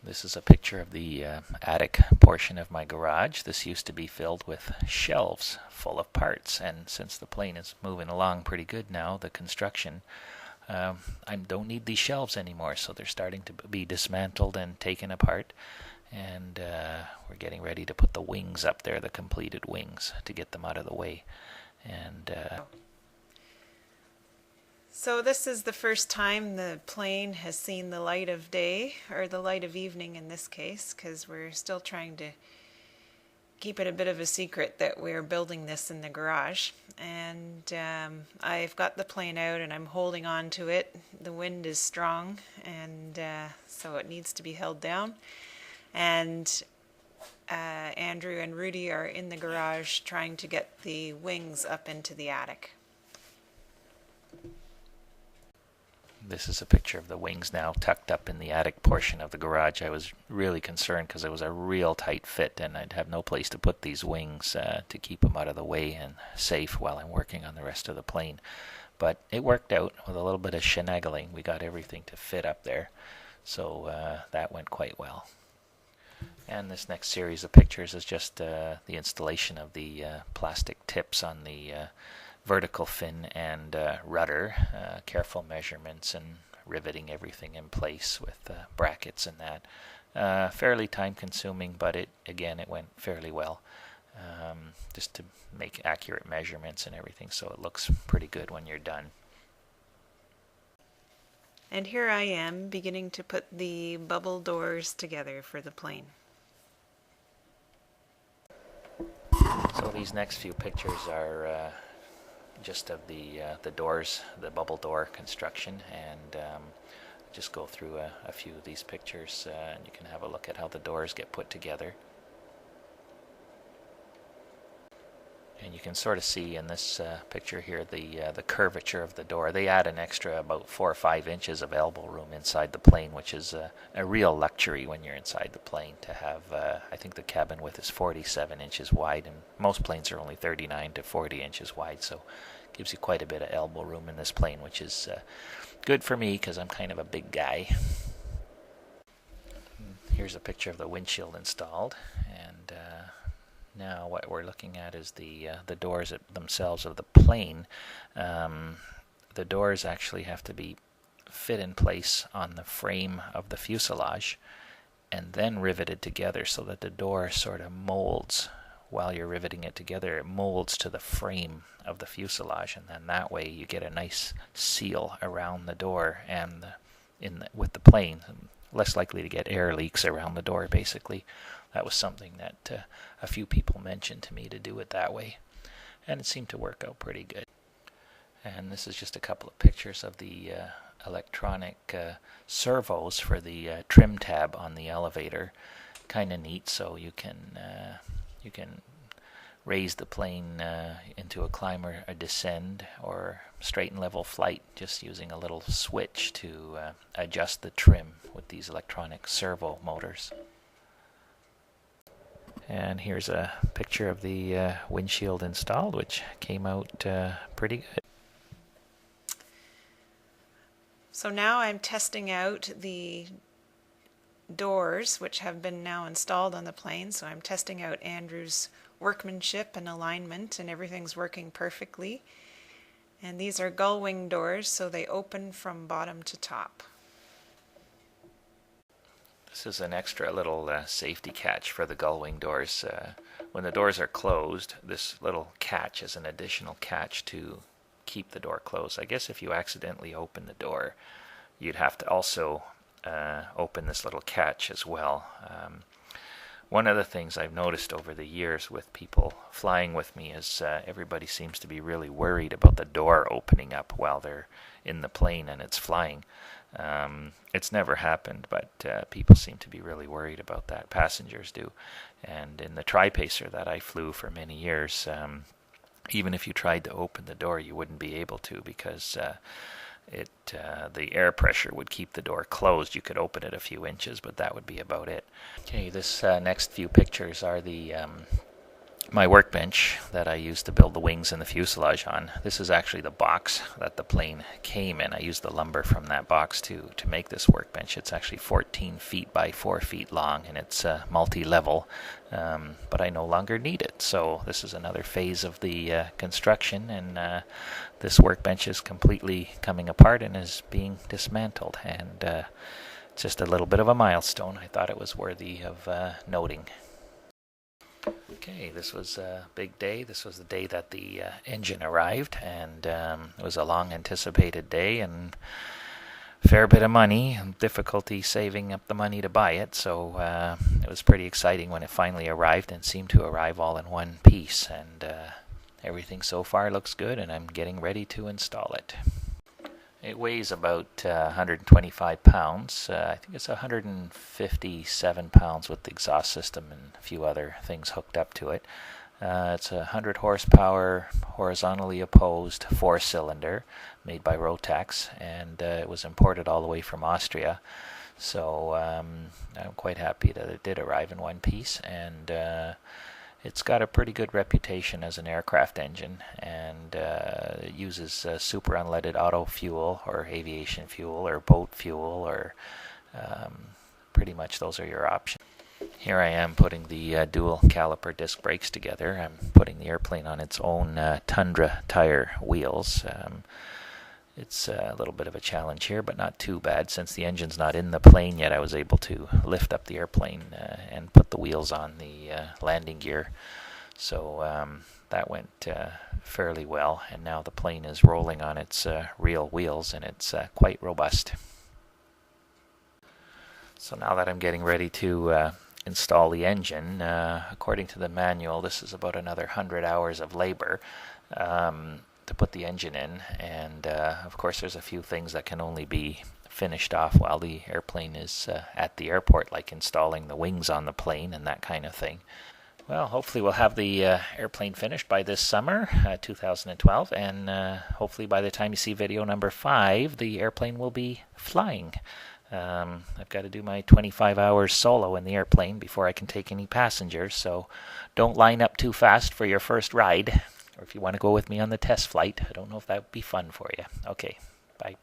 This is a picture of the attic portion of my garage. This used to be filled with shelves full of parts, and since the plane is moving along pretty good now, the construction, I don't need these shelves anymore, so they're starting to be dismantled and taken apart, and we're getting ready to put the wings up there, the completed wings, to get them out of the way. And So this is the first time the plane has seen the light of day, or the light of evening in this case, because we're still trying to keep it a bit of a secret that we're building this in the garage. And I've got the plane out and I'm holding on to it. The wind is strong, and so it needs to be held down. And Andrew and Rudy are in the garage trying to get the wings up into the attic. this is a picture of the wings now tucked up in the attic portion of the garage. I was really concerned because it was a real tight fit and I'd have no place to put these wings to keep them out of the way and safe while I'm working on the rest of the plane. But it worked out with a little bit of shenagling. We got everything to fit up there, so that went quite well. And this next series of pictures is just the installation of the plastic tips on the vertical fin and rudder, careful measurements and riveting everything in place with brackets and that. Fairly time consuming, but it went fairly well. Just to make accurate measurements and everything, so it looks pretty good when you're done. And here I am beginning to put the bubble doors together for the plane. So these next few pictures are just of the doors, the bubble door construction, and just go through a few of these pictures and you can have a look at how the doors get put together. And you can sort of see in this picture here the curvature of the door. They add an extra about 4 or 5 inches of elbow room inside the plane, which is a real luxury when you're inside the plane to have. I think the cabin width is 47 inches wide, and most planes are only 39 to 40 inches wide, so it gives you quite a bit of elbow room in this plane, which is good for me because I'm kind of a big guy. Here's a picture of the windshield installed, and now what we're looking at is the doors themselves of the plane. The doors actually have to be fit in place on the frame of the fuselage and then riveted together so that the door sort of molds while you're riveting it together. It molds to the frame of the fuselage, and then that way you get a nice seal around the door and with the plane. Less likely to get air leaks around the door, basically. That was something that a few people mentioned to me, to do it that way, and it seemed to work out pretty good. And this is just a couple of pictures of the electronic servos for the trim tab on the elevator. Kind of neat, so you can raise the plane into a climb or a descend or straight and level flight just using a little switch to adjust the trim with these electronic servo motors. And here's a picture of the windshield installed, which came out pretty good. So now I'm testing out the doors, which have been now installed on the plane. So I'm testing out Andrew's workmanship and alignment, and everything's working perfectly. And these are gull wing doors, so they open from bottom to top. This is an extra little safety catch for the gull wing doors. When the doors are closed, this little catch is an additional catch to keep the door closed. I guess if you accidentally open the door, you'd have to also open this little catch as well. One of the things I've noticed over the years with people flying with me is everybody seems to be really worried about the door opening up while they're in the plane and it's flying. It's never happened, but people seem to be really worried about that. Passengers do. And in the Tri-Pacer that I flew for many years, even if you tried to open the door, you wouldn't be able to because the air pressure would keep the door closed. You could open it a few inches, but that would be about it. Okay, this next few pictures are the my workbench that I used to build the wings and the fuselage on. This is actually the box that the plane came in. I used the lumber from that box to make this workbench. It's actually 14 feet by 4 feet long, and it's multi-level, but I no longer need it. So this is another phase of the construction, and this workbench is completely coming apart and is being dismantled, and just a little bit of a milestone. I thought it was worthy of noting. Okay, this was a big day. This was the day that the engine arrived, and it was a long anticipated day and a fair bit of money, and difficulty saving up the money to buy it, so it was pretty exciting when it finally arrived, and seemed to arrive all in one piece, and everything so far looks good, and I'm getting ready to install it. It weighs about 125 pounds. I think it's 157 pounds with the exhaust system and a few other things hooked up to it. It's a 100 horsepower, horizontally opposed 4-cylinder made by Rotax, and it was imported all the way from Austria. So I'm quite happy that it did arrive in one piece, and it's got a pretty good reputation as an aircraft engine, and it uses super unleaded auto fuel or aviation fuel or boat fuel, or pretty much those are your options. Here I am putting the dual caliper disc brakes together. I'm putting the airplane on its own Tundra tire wheels. It's a little bit of a challenge here, but not too bad. Since the engine's not in the plane yet, I was able to lift up the airplane and put the wheels on the landing gear. So that went fairly well, and now the plane is rolling on its real wheels, and it's quite robust. So now that I'm getting ready to install the engine, according to the manual, this is about another 100 hours of labor to put the engine in, and of course there's a few things that can only be finished off while the airplane is at the airport, like installing the wings on the plane and that kind of thing. Well, hopefully we'll have the airplane finished by this summer, 2012, and hopefully by the time you see video number 5, the airplane will be flying. I've got to do my 25 hours solo in the airplane before I can take any passengers, so don't line up too fast for your first ride. Or if you want to go with me on the test flight, I don't know if that would be fun for you. Okay, bye.